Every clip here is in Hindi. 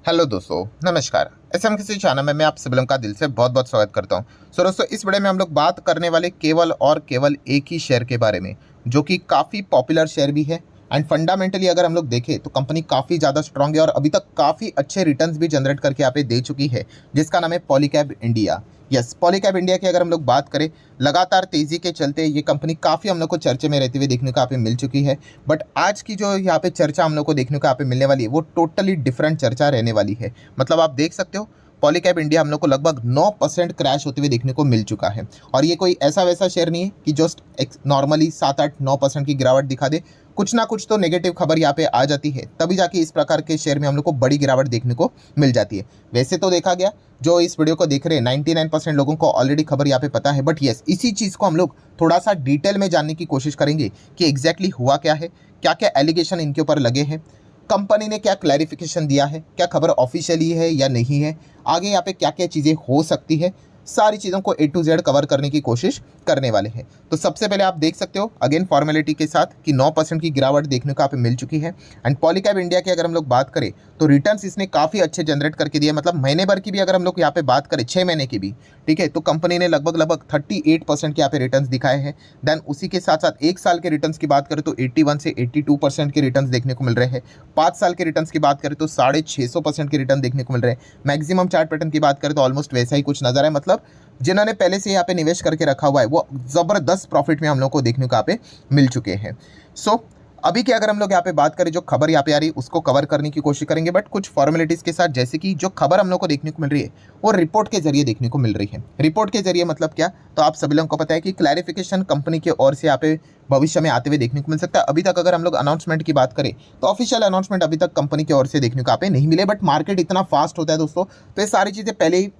हेलो दोस्तों, नमस्कार। एसएम किसी चैनल में मैं आप सभी लोगों का दिल से बहुत बहुत स्वागत करता हूं। दोस्तों, इस वीडियो में हम लोग बात करने वाले केवल और केवल एक ही शेयर के बारे में, जो कि काफ़ी पॉपुलर शेयर भी है एंड फंडामेंटली अगर हम लोग देखें तो कंपनी काफ़ी ज़्यादा स्ट्रांग है और अभी तक काफ़ी अच्छे रिटर्न्स भी जनरेट करके यहाँ पे दे चुकी है, जिसका नाम है Polycab India. Yes, Polycab India की अगर हम लोग बात करें, लगातार तेज़ी के चलते ये कंपनी काफ़ी हम लोग को चर्चे में रहते हुए देखने को यहाँ पे मिल चुकी है। बट आज की जो यहाँ पे चर्चा हम लोग को देखने को यहाँ पे मिलने वाली है, वो टोटली डिफरेंट चर्चा रहने वाली है। मतलब आप देख सकते हो, पॉलीकैब इंडिया हम लोग को लगभग 9% क्रैश होते हुए देखने को मिल चुका है। और ये कोई ऐसा वैसा शेयर नहीं है कि जस्ट नॉर्मली 7-8-9% की गिरावट दिखा दे। कुछ ना कुछ तो नेगेटिव खबर यहाँ पे आ जाती है, तभी जाके इस प्रकार के शेयर में हम लोग को बड़ी गिरावट देखने को मिल जाती है। वैसे तो देखा गया, जो इस वीडियो को देख रहे हैं 99% लोगों को ऑलरेडी खबर यहाँ पे पता है। बट येस, इसी चीज़ को हम लोग थोड़ा सा डिटेल में जानने की कोशिश करेंगे कि एग्जैक्टली हुआ क्या है, क्या क्या एलिगेशन इनके ऊपर लगे हैं, कंपनी ने क्या क्लैरिफिकेशन दिया है, क्या खबर ऑफिशियली है या नहीं है, आगे यहाँ पे क्या क्या चीज़ें हो सकती है। सारी चीज़ों को A to Z कवर करने की कोशिश करने वाले हैं। तो सबसे पहले आप देख सकते हो अगेन फॉर्मेलिटी के साथ कि 9% की गिरावट देखने को यहाँ पे मिल चुकी है। एंड पॉलीकैब इंडिया की अगर हम लोग बात करें तो रिटर्न्स इसने काफ़ी अच्छे जनरेट करके दिए। मतलब महीने भर की भी अगर हम लोग यहाँ पे बात करें, 6 महीने की भी, ठीक है, तो कंपनी ने लगभग 38% के यहाँ पे रिटर्न्स दिखाए हैं। देन उसी के साथ साथ 1 साल के रिटर्न्स की बात करें तो 81 से 82% के रिटर्न्स देखने को मिल रहे हैं। 5 साल के रिटर्न्स की बात करें तो 650% के रिटर्न देखने को मिल रहे हैं। मैक्सिमम चार्ट पैटर्न की बात करें तो ऑलमोस्ट वैसा ही कुछ नजर है। मतलब जिन्होंने पहले से यहाँ पे निवेश करके रखा हुआ है वो ज़बरदस्त प्रॉफिट में हम लोग को देखने को यहाँ पे मिल चुके हैं। सो अभी की अगर हम लोग यहाँ पे बात करें, जो खबर यहाँ पे आ रही है उसको कवर करने की कोशिश करेंगे, बट कुछ फॉर्मेलिटीज़ के साथ। जैसे कि जो खबर हम लोग को देखने को मिल रही है वो रिपोर्ट के जरिए देखने को मिल रही है। रिपोर्ट के जरिए मतलब क्या, तो आप सभी लोगों को पता है कि क्लैरिफिकेशन कंपनी की ओर से यहाँ पे भविष्य में आते हुए देखने को मिल सकता है। अभी तक अगर हम लोग अनाउंसमेंट की बात करें तो ऑफिशियल अनाउंसमेंट अभी तक कंपनी की ओर से देखने को यहाँ पे नहीं मिले। बट मार्केट इतना फास्ट होता है दोस्तों, तो ये सारी चीज़ें पहले ही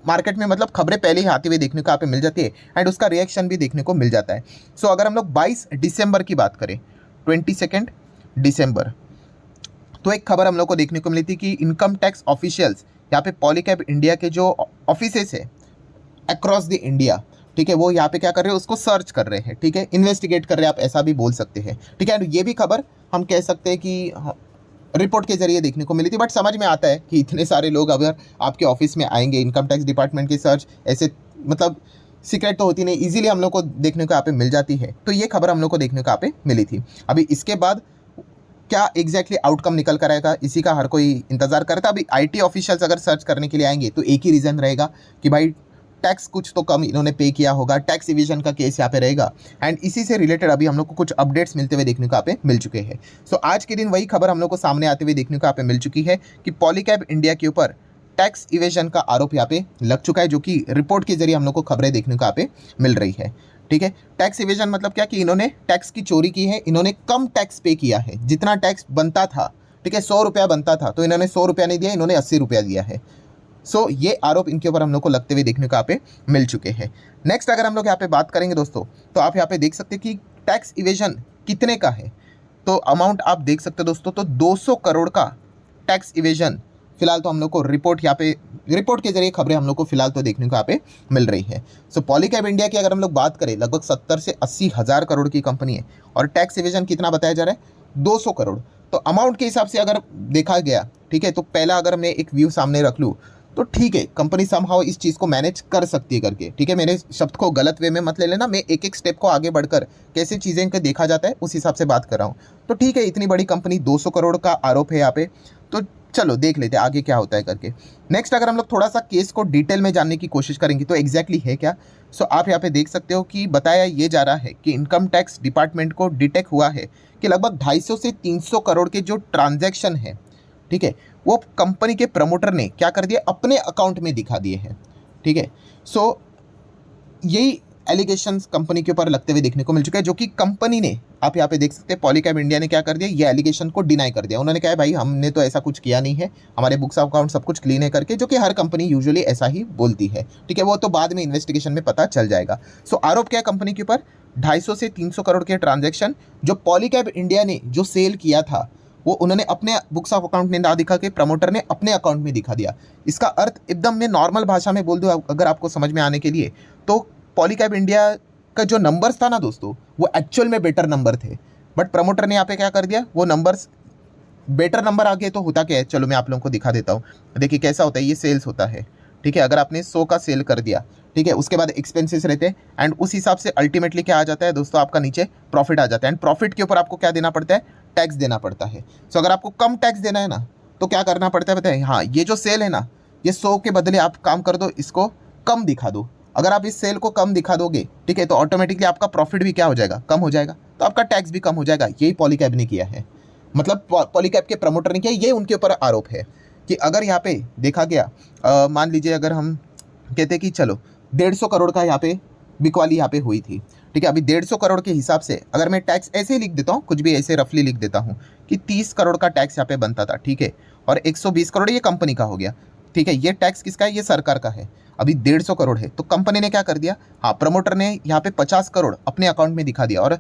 मार्केट में, मतलब खबरें पहले ही आती हुई देखने को यहाँ पे मिल जाती है एंड उसका रिएक्शन भी देखने को मिल जाता है। सो अगर हम लोग 22 दिसंबर की बात करें, 22 दिसंबर, तो एक खबर हम लोग को देखने को मिली थी कि इनकम टैक्स ऑफिशियल्स यहाँ पे पॉलीकैब इंडिया के जो ऑफिसेस है अक्रॉस द इंडिया, ठीक है, वो यहाँ पे क्या कर रहे हैं, उसको सर्च कर रहे हैं, ठीक है, इन्वेस्टिगेट कर रहे हैं, आप ऐसा भी बोल सकते हैं, ठीक है। ये भी खबर हम कह सकते हैं कि रिपोर्ट के जरिए देखने को मिली थी। बट समझ में आता है कि इतने सारे लोग अगर आपके ऑफिस में आएंगे, इनकम टैक्स डिपार्टमेंट की सर्च ऐसे, मतलब सीक्रेट तो होती नहीं, इजीली हम लोग को देखने को यहाँ पे मिल जाती है। तो ये खबर हम लोग को देखने को यहाँ पे मिली थी। अभी इसके बाद क्या एग्जैक्टली आउटकम निकल कर आएगा, इसी का हर कोई इंतजार करता है। अभी आईटी ऑफिशियल्स अगर सर्च करने के लिए आएंगे तो एक ही रीज़न रहेगा कि भाई टैक्स कुछ तो कम इन्होंने पे किया होगा, टैक्स इविजन का केस यहाँ पे रहेगा। एंड इसी से रिलेटेड अभी हम लोग को कुछ अपडेट्स मिलते हुए देखने को यहाँ पे मिल चुके हैं। सो आज के दिन वही खबर हम लोग को सामने आते हुए देखने को यहाँ पे मिल चुकी है कि पॉलीकैब इंडिया के ऊपर टैक्स इवेजन का आरोप यहाँ पे लग चुका है, जो कि रिपोर्ट के जरिए हम लोग को खबरें देखने को यहाँ पे मिल रही है, ठीक है। टैक्स इवेजन मतलब क्या, कि इन्होंने टैक्स की चोरी की है, इन्होंने कम टैक्स पे किया है, जितना टैक्स बनता था, ठीक है, 100 रुपया बनता था तो इन्होंने 100 रुपया नहीं दिया, इन्होंने 80 रुपया दिया है। सो ये आरोप इनके ऊपर हम लोग को लगते हुए देखने को यहाँ पे मिल चुके हैं। नेक्स्ट अगर हम लोग यहाँ पे बात करेंगे दोस्तों, तो आप यहाँ पे देख सकते हैं कि टैक्स इवेजन कितने का है। तो अमाउंट आप देख सकते हैं दोस्तों, तो 200 करोड़ का टैक्स इवेजन फिलहाल तो हम लोग को रिपोर्ट के जरिए खबरें हम लोग को फिलहाल तो देखने को यहाँ पे मिल रही है। सो पॉलीकैब इंडिया की अगर हम लोग बात करें, लगभग 70 से 80 हज़ार करोड़ की कंपनी है और टैक्स इवेजन कितना बताया जा रहा है, 200 करोड़। तो अमाउंट के हिसाब से अगर देखा गया, ठीक है, तो पहला अगर मैं एक व्यू सामने रख लूँ तो ठीक है, कंपनी समहाउ इस चीज़ को मैनेज कर सकती है करके, ठीक है। मेरे शब्द को गलत वे में मत ले लेना, मैं एक एक स्टेप को आगे बढ़कर कैसे चीज़ें को देखा जाता है उस हिसाब से बात कर रहा हूँ। तो ठीक है, इतनी बड़ी कंपनी, 200 करोड़ का आरोप है यहाँ पे, तो चलो देख लेते हैं आगे क्या होता है करके। नेक्स्ट अगर हम लोग थोड़ा सा केस को डिटेल में जानने की कोशिश करेंगे तो एग्जैक्टली है क्या। सो आप यहाँ पे देख सकते हो कि बताया ये जा रहा है कि इनकम टैक्स डिपार्टमेंट को डिटेक्ट हुआ है कि लगभग 250 से 300 करोड़ के जो ट्रांजैक्शन है, ठीक है, वो कंपनी के प्रमोटर ने क्या कर दिया, अपने अकाउंट में दिखा दिए हैं, ठीक है। सो यही एलिगेशंस कंपनी के ऊपर लगते हुए देखने को मिल चुका है, जो कि कंपनी ने, आप यहाँ पे देख सकते हैं, पॉलीकैब इंडिया ने क्या कर दिया, ये एलिगेशन को डिनाई कर दिया। उन्होंने कहा भाई हमने तो ऐसा कुछ किया नहीं है, हमारे बुक्स ऑफ अकाउंट सब कुछ क्लीन है करके, जो कि हर कंपनी यूजुअली ऐसा ही बोलती है, ठीक है। वो तो बाद में इन्वेस्टिगेशन में पता चल जाएगा। सो आरोप क्या है कंपनी के ऊपर, 250 से 300 करोड़ के ट्रांजेक्शन जो पॉलीकैब इंडिया ने जो सेल किया था वो उन्होंने अपने बुक्स ऑफ अकाउंट में ना दिखा के प्रमोटर ने अपने अकाउंट में दिखा दिया। इसका अर्थ एकदम मैं नॉर्मल भाषा में बोल दूं अगर आपको समझ में आने के लिए, तो पॉलीकैब इंडिया का जो नंबर्स था ना दोस्तों, वो एक्चुअल में बेटर नंबर थे, बट प्रमोटर ने यहाँ पे क्या कर दिया, वो नंबर्स बेटर नंबर आ गए तो होता क्या है, चलो मैं आप लोगों को दिखा देता हूँ। देखिए कैसा होता है, ये सेल्स होता है, ठीक है। अगर आपने 100 का सेल कर दिया, ठीक है, उसके बाद एक्सपेंसेस रहते हैं एंड उस हिसाब से अल्टीमेटली क्या आ जाता है दोस्तों, आपका नीचे प्रॉफिट आ जाता है एंड प्रॉफिट के ऊपर आपको क्या देना पड़ता है, टैक्स देना पड़ता है। सो अगर आपको कम टैक्स देना है ना, तो क्या करना पड़ता है पता है, हाँ ये जो सेल है ना, ये 100 के बदले आप काम कर दो, इसको कम दिखा दो। अगर आप इस सेल को कम दिखा दोगे, ठीक है, तो ऑटोमेटिकली आपका प्रॉफिट भी क्या हो जाएगा, कम हो जाएगा, तो आपका टैक्स भी कम हो जाएगा। यही पॉलीकैब ने किया है, मतलब पॉलीकैब के प्रमोटर ने किया, ये उनके ऊपर आरोप है कि अगर यहाँ पे देखा गया, मान लीजिए अगर हम कहते कि चलो 150 करोड़ का यहाँ पे बिकवाली यहाँ पे हुई थी, ठीक है, अभी 150 करोड़ के हिसाब से अगर मैं टैक्स ऐसे ही लिख देता हूँ, कुछ भी ऐसे रफली लिख देता हूँ कि 30 करोड़ का टैक्स यहाँ पे बनता था, ठीक है, और 120 करोड़ ये कंपनी का हो गया, ठीक है। ये टैक्स किसका है, ये सरकार का है। अभी 150 करोड़ है, तो कंपनी ने क्या कर दिया, हाँ प्रमोटर ने यहाँ पे 50 करोड़ अपने अकाउंट में दिखा दिया और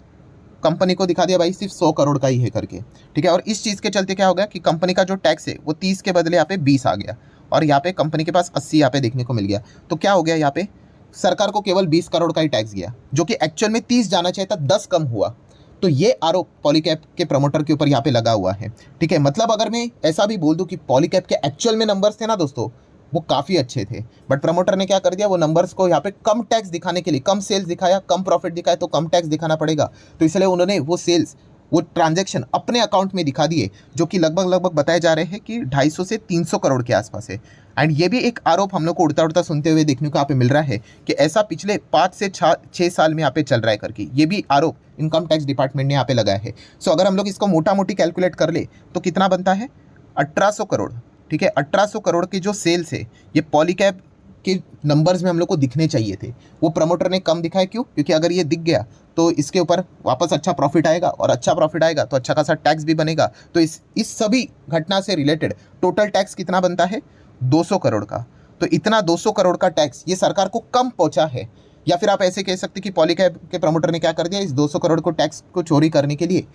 कंपनी को दिखा दिया भाई सिर्फ 100 करोड़ का ही है करके, ठीक है। और इस चीज़ के चलते क्या हो गया कि कंपनी का जो टैक्स है वो 30 के बदले यहाँ पे 20 आ गया और यहाँ पे कंपनी के पास 80 यहाँ पे देखने को मिल गया। तो क्या हो गया, यहाँ पे सरकार को केवल 20 करोड़ का ही टैक्स गया, जो कि एक्चुअल में 30 जाना चाहिए था, 10 कम हुआ। तो ये आरोप पॉलीकैब के प्रमोटर के ऊपर यहाँ पे लगा हुआ है, ठीक है। मतलब अगर मैं ऐसा भी बोल दूं कि पॉलीकैब के एक्चुअल में नंबर्स थे ना दोस्तों, वो काफ़ी अच्छे थे, बट प्रमोटर ने क्या कर दिया, वो नंबर्स को यहाँ पे कम टैक्स दिखाने के लिए, कम सेल्स दिखाया, कम प्रॉफिट दिखाया, तो कम टैक्स दिखाना पड़ेगा, तो इसलिए उन्होंने वो सेल्स, वो ट्रांजैक्शन अपने अकाउंट में दिखा दिए, जो कि लगभग बताए जा रहे हैं कि 250 से 300 करोड़ के आसपास है। एंड ये भी एक आरोप हम लोग को उड़ता उड़ता सुनते हुए देखने को यहाँ पे मिल रहा है कि ऐसा पिछले 5 से 6 साल में यहाँ पे चल रहा है करके, ये भी आरोप इनकम टैक्स डिपार्टमेंट ने यहाँ पे लगाया है। सो अगर हम लोग इसको मोटा मोटी कैलकुलेट कर ले तो कितना बनता है, 1800 करोड़, ठीक है। 1800 करोड़ की जो सेल्स है, ये पॉलीकैब के नंबर्स में हम लोग को दिखने चाहिए थे, वो प्रमोटर ने कम दिखाया। क्यों? क्योंकि अगर ये दिख गया तो इसके ऊपर वापस अच्छा प्रॉफिट आएगा और अच्छा प्रॉफिट आएगा तो अच्छा खासा टैक्स भी बनेगा। तो इस सभी घटना से रिलेटेड टोटल टैक्स कितना बनता है, 200 करोड़ का। तो इतना 200 करोड़ का टैक्स ये सरकार को कम पहुंचा है। या फिर आप ऐसे कह सकते कि पॉलीकैब के प्रमोटर ने क्या कर दिया, इस 200 करोड़ को टैक्स को चोरी करने के लिए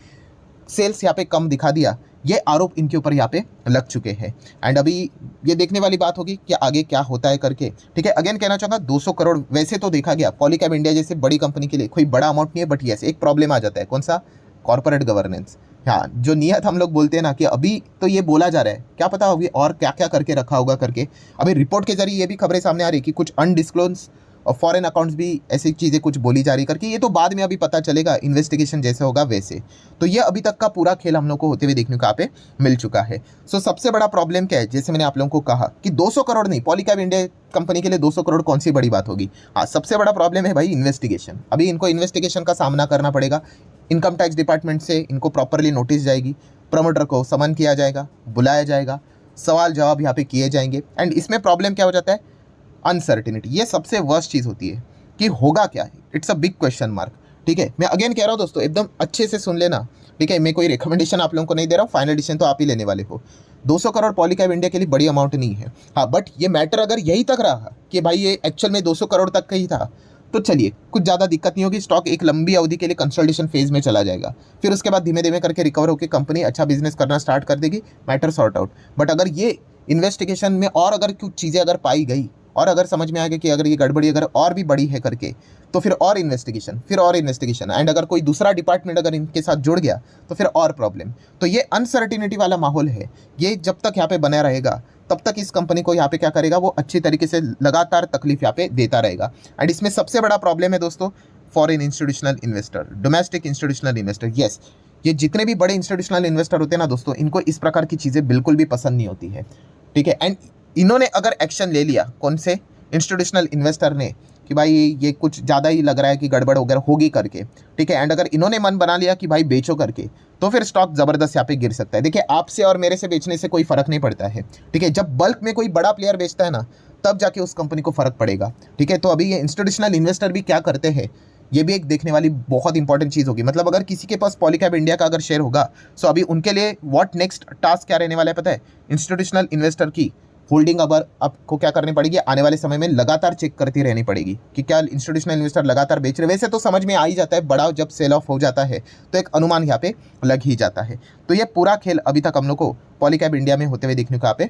सेल्स यहाँ पे कम दिखा दिया। ये आरोप इनके ऊपर यहाँ पे लग चुके हैं एंड अभी ये देखने वाली बात होगी कि आगे क्या होता है करके, ठीक है। अगेन कहना चाहूँगा 200 करोड़ वैसे तो देखा गया पॉलीकैब इंडिया जैसे बड़ी कंपनी के लिए कोई बड़ा अमाउंट नहीं है, बट यस एक प्रॉब्लम आ जाता है, कौन सा, कॉर्पोरेट गवर्नेंस। हाँ, जो नियत हम लोग बोलते हैं ना कि अभी तो ये बोला जा रहा है, क्या पता होगी और क्या क्या करके रखा होगा करके। अभी रिपोर्ट के जरिए ये भी खबरें सामने आ रही कि कुछ अनडिस्क्लोज और फॉरेन अकाउंट्स भी ऐसी चीज़ें कुछ बोली जा रही करके, ये तो बाद में अभी पता चलेगा, इन्वेस्टिगेशन जैसे होगा वैसे। तो ये अभी तक का पूरा खेल हम लोग को होते हुए देखने को यहाँ पे मिल चुका है। सो सबसे बड़ा प्रॉब्लम क्या है, जैसे मैंने आप लोगों को कहा कि 200 करोड़ नहीं, पॉलीकैब इंडिया कंपनी के लिए 200 करोड़ कौन सी बड़ी बात होगी। हाँ, सबसे बड़ा प्रॉब्लम है भाई इन्वेस्टिगेशन। अभी इनको इन्वेस्टिगेशन का सामना करना पड़ेगा, इनकम टैक्स डिपार्टमेंट से इनको प्रॉपरली नोटिस जाएगी, प्रमोटर को समन किया जाएगा, बुलाया जाएगा, सवाल जवाब यहाँ पे किए जाएंगे। एंड इसमें प्रॉब्लम क्या हो जाता है, अनसर्टिनिटी। ये सबसे वर्स्ट चीज़ होती है कि होगा क्या है, it's a big question mark, ठीक है। मैं अगेन कह रहा हूँ दोस्तों, एकदम अच्छे से सुन लेना, ठीक है। मैं कोई रिकमेंडेशन आप लोगों को नहीं दे रहा हूँ, फाइनल डिसीजन तो आप ही लेने वाले हो। 200 करोड़ पॉलीकैब इंडिया के लिए बड़ी अमाउंट नहीं है, हाँ, बट ये मैटर अगर यही तक रहा कि भाई ये एक्चुअल में 200 करोड़ तक का ही था, तो चलिए कुछ ज़्यादा दिक्कत नहीं होगी, स्टॉक एक लंबी अवधि के लिए कंसल्टेशन फेज में चला जाएगा, फिर उसके बाद धीमे धीमे करके रिकवर होकर कंपनी अच्छा बिजनेस करना स्टार्ट कर देगी, मैटर सॉर्ट आउट। बट अगर ये इन्वेस्टिगेशन में और अगर कुछ चीज़ें अगर पाई गई और अगर समझ में आ गया कि अगर ये गड़बड़ी अगर और भी बड़ी है करके, तो फिर और इन्वेस्टिगेशन एंड अगर कोई दूसरा डिपार्टमेंट अगर इनके साथ जुड़ गया तो फिर और प्रॉब्लम। तो ये अनसर्टिनिटी वाला माहौल है, ये जब तक यहाँ पे बना रहेगा तब तक इस कंपनी को यहाँ पे क्या करेगा, वो अच्छी तरीके से लगातार तकलीफ यहाँ पे देता रहेगा। एंड इसमें सबसे बड़ा प्रॉब्लम है दोस्तों, foreign institutional investor, domestic institutional investor. Yes, ये जितने भी बड़े इंस्टीट्यूशनल इन्वेस्टर होते हैं ना दोस्तों, इनको इस प्रकार की चीज़ें बिल्कुल भी पसंद नहीं होती है, ठीक है। एंड इन्होंने अगर एक्शन ले लिया, कौन से इंस्टीट्यूशनल इन्वेस्टर ने, कि भाई ये कुछ ज़्यादा ही लग रहा है कि गड़बड़ वगैरह होगी करके, ठीक है, एंड अगर इन्होंने मन बना लिया कि भाई बेचो करके, तो फिर स्टॉक ज़बरदस्त यहाँ पे गिर सकता है। देखिए, आपसे और मेरे से बेचने से कोई फ़र्क नहीं पड़ता है, ठीक है। जब बल्क में कोई बड़ा प्लेयर बेचता है ना, तब जाके उस कंपनी को फ़र्क पड़ेगा, ठीक है। तो अभी ये इंस्टीट्यूशनल इन्वेस्टर भी क्या करते हैं, ये भी एक देखने वाली बहुत इंपॉर्टेंट चीज़ होगी। मतलब अगर किसी के पास पॉलीकैब इंडिया का अगर शेयर होगा, सो अभी उनके लिए व्हाट नेक्स्ट टास्क क्या रहने वाला है पता है, इंस्टीट्यूशनल इन्वेस्टर की होल्डिंग अगर आपको क्या करनी पड़ेगी, आने वाले समय में लगातार चेक करती रहनी पड़ेगी कि क्या इंस्टीट्यूशनल इन्वेस्टर लगातार बेच रहे। वैसे तो समझ में आ ही जाता है, बड़ा जब सेल ऑफ हो जाता है तो एक अनुमान यहाँ पे लग ही जाता है। तो ये पूरा खेल अभी तक हम लोग को पॉलीकैब इंडिया में होते हुए देखने को यहाँ पे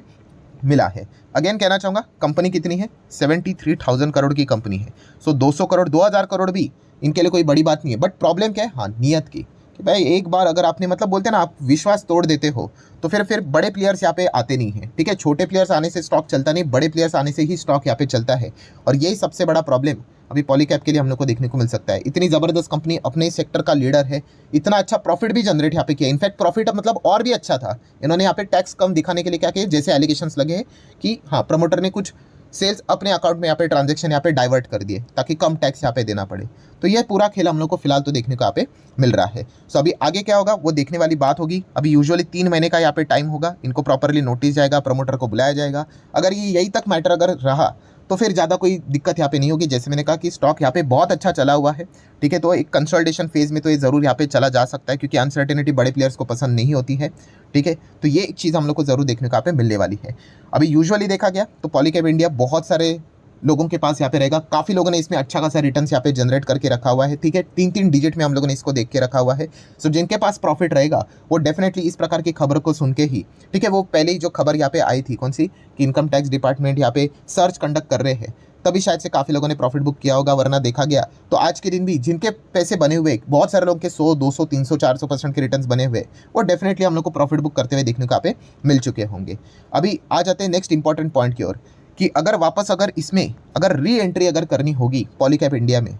मिला है। अगेन कहना चाहूँगा, कंपनी कितनी है, 73,000 करोड़ की कंपनी है। सो 200 करोड़ 2000 करोड़ भी इनके लिए कोई बड़ी बात नहीं है, बट प्रॉब्लम क्या है, हाँ, नियत की, कि भाई एक बार अगर आपने मतलब बोलते हैं ना आप विश्वास तोड़ देते हो तो फिर बड़े प्लेयर्स यहाँ पे आते नहीं हैं, ठीक है। छोटे प्लेयर्स आने से स्टॉक चलता नहीं, बड़े प्लेयर्स आने से ही स्टॉक यहाँ पे चलता है। और यही सबसे बड़ा प्रॉब्लम अभी पॉलीकैब के लिए हम लोग को देखने को मिल सकता है। इतनी ज़बरदस्त कंपनी, अपने सेक्टर का लीडर है, इतना अच्छा प्रॉफिट भी जनरेट यहाँ पे किया। इनफैक्ट प्रॉफिट मतलब और भी अच्छा था। इन्होंने यहाँ पे टैक्स कम दिखाने के लिए क्या किया, जैसे एलिगेशंस लगे हैं कि हाँ प्रमोटर ने कुछ सेल्स अपने अकाउंट में यहाँ पे ट्रांजेक्शन यहाँ पे डाइवर्ट कर दिए ताकि कम टैक्स यहाँ पे देना पड़े। तो ये पूरा खेल हम लोग को फिलहाल तो देखने को यहाँ पे मिल रहा है। सो अभी आगे क्या होगा वो देखने वाली बात होगी। अभी यूजुअली 3 महीने का यहाँ पे टाइम होगा, इनको प्रॉपरली नोटिस जाएगा, प्रमोटर को बुलाया जाएगा। अगर ये यही तक मैटर अगर रहा तो फिर ज़्यादा कोई दिक्कत यहाँ पे नहीं होगी। जैसे मैंने कहा कि स्टॉक यहाँ पे बहुत अच्छा चला हुआ है, ठीक है। तो एक कंसोलिडेशन फेज में तो ये ज़रूर यहाँ पे चला जा सकता है क्योंकि अनसर्टेनिटी बड़े प्लेयर्स को पसंद नहीं होती है, ठीक है। तो ये एक चीज़ हम लोग को ज़रूर देखने को यहाँ पे मिलने वाली है। अभी यूजुअली देखा गया तो पॉलीकैब इंडिया बहुत सारे लोगों के पास यहाँ पे रहेगा। काफ़ी लोगों ने इसमें अच्छा खासा रिटर्न्स यहाँ पे जनरेट करके रखा हुआ है, ठीक है। 3-3 डिजिट में हम लोगों ने इसको देख के रखा हुआ है। सो जिनके पास प्रॉफिट रहेगा वो डेफिनेटली इस प्रकार की खबर को सुन के ही, ठीक है, वो पहले ही जो खबर यहाँ पे आई थी कौन सी कि इनकम टैक्स डिपार्टमेंट यहाँ पे सर्च कंडक्ट कर रहे हैं, तभी शायद से काफ़ी लोगों ने प्रॉफिट बुक किया होगा। वरना देखा गया तो आज के दिन भी जिनके पैसे बने हुए, बहुत सारे लोगों के 100, 200, 300, 400% के रिटर्न्स बने हुए, वो डेफिनेटली हम लोग को प्रॉफिट बुक करते हुए देखने को यहाँ पे मिल चुके होंगे। अभी आ जाते हैं नेक्स्ट इंपॉर्टेंट पॉइंट की ओर कि अगर वापस अगर इसमें अगर री एंट्री अगर करनी होगी पॉलीकैब इंडिया में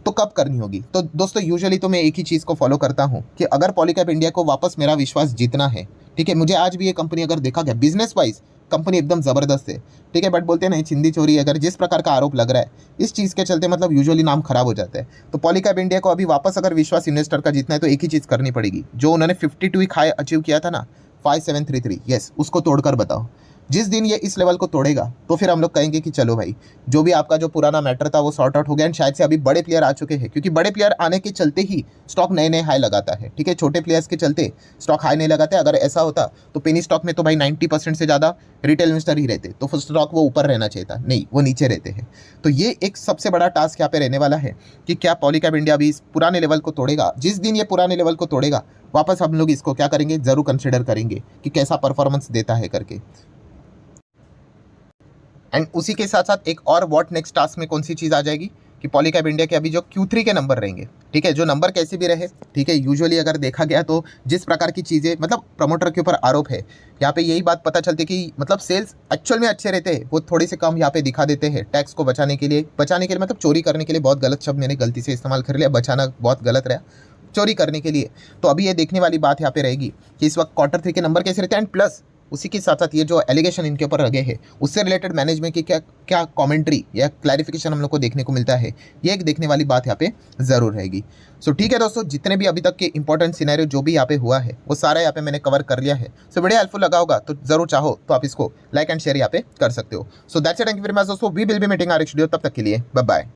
तो कब करनी होगी। तो दोस्तों यूजुअली तो मैं एक ही चीज़ को फॉलो करता हूँ कि अगर पॉलीकैब इंडिया को वापस मेरा विश्वास जीतना है, ठीक है, मुझे आज भी ये कंपनी अगर देखा गया बिजनेस वाइज कंपनी एकदम ज़बरदस्त है, ठीक है, बट बोलते हैं ना चिंदी चोरी, अगर जिस प्रकार का आरोप लग रहा है इस चीज़ के चलते मतलब यूजुअली नाम खराब हो जाता है। तो पॉलीकैब इंडिया को अभी वापस अगर विश्वास इन्वेस्टर का जीतना है तो एक ही चीज़ करनी पड़ेगी, जो उन्होंने 52 वीक हाई अचीव किया था ना 5733, यस, उसको तोड़कर बताओ। जिस दिन ये इस लेवल को तोड़ेगा तो फिर हम लोग कहेंगे कि चलो भाई जो भी आपका जो पुराना मैटर था वो सॉर्ट आउट हो गया। एंड शायद से अभी बड़े प्लेयर आ चुके हैं क्योंकि बड़े प्लेयर आने के चलते ही स्टॉक नए नए हाई लगाता है, ठीक है। छोटे प्लेयर्स के चलते स्टॉक हाई नहीं लगाते। अगर ऐसा होता तो पेनी स्टॉक में तो भाई 90% से ज़्यादा रिटेल इन्वेस्टर ही रहते, तो स्टॉक वो ऊपर रहना चाहिए था, नहीं वो नीचे रहते हैं। तो ये एक सबसे बड़ा टास्क यहाँ पे रहने वाला है कि क्या पॉलीकैब इंडिया भी इस पुराने लेवल को तोड़ेगा। जिस दिन ये पुराने लेवल को तोड़ेगा वापस हम लोग इसको क्या करेंगे, ज़रूर कंसिडर करेंगे कि कैसा परफॉर्मेंस देता है करके। एंड उसी के साथ साथ एक और व्हाट नेक्स्ट टास्क में कौन सी चीज़ आ जाएगी कि पॉलीकैब इंडिया के अभी जो Q3 के नंबर रहेंगे, ठीक है, जो नंबर कैसे भी रहे, ठीक है, यूजुअली अगर देखा गया तो जिस प्रकार की चीज़ें मतलब प्रमोटर के ऊपर आरोप है यहाँ पे यही बात पता चलती है कि मतलब सेल्स एक्चुअल में अच्छे रहते हैं, वो थोड़ी से कम यहाँ पे दिखा देते हैं टैक्स को बचाने के लिए मतलब चोरी करने के लिए, बहुत गलत शब्द मैंने गलती से इस्तेमाल कर लिया, बचाना बहुत गलत रहा, चोरी करने के लिए। तो अभी ये देखने वाली बात यहाँ पे रहेगी कि इस वक्त Q3 के नंबर कैसे रहते हैं। एंड प्लस उसी के साथ साथ ये जो एलिगेशन इनके ऊपर लगे हैं उससे रिलेटेड मैनेजमेंट की क्या क्या कमेंट्री या क्लैरिफिकेशन हम लोग को देखने को मिलता है, ये एक देखने वाली बात यहाँ पे ज़रूर रहेगी। सो ठीक है दोस्तों, जितने भी अभी तक के इंपॉर्टेंट सिनेरियो जो भी यहाँ पे हुआ है वो सारा यहाँ पे मैंने कवर कर लिया है। सो वीडियो हेल्पफुल लगा होगा तो जरूर चाहो तो आप इसको लाइक एंड शेयर यहाँ पे कर सकते हो। So that's it, thank you very much दोस्तों, we will be meeting our next video, तब तक के लिए बाय बाय।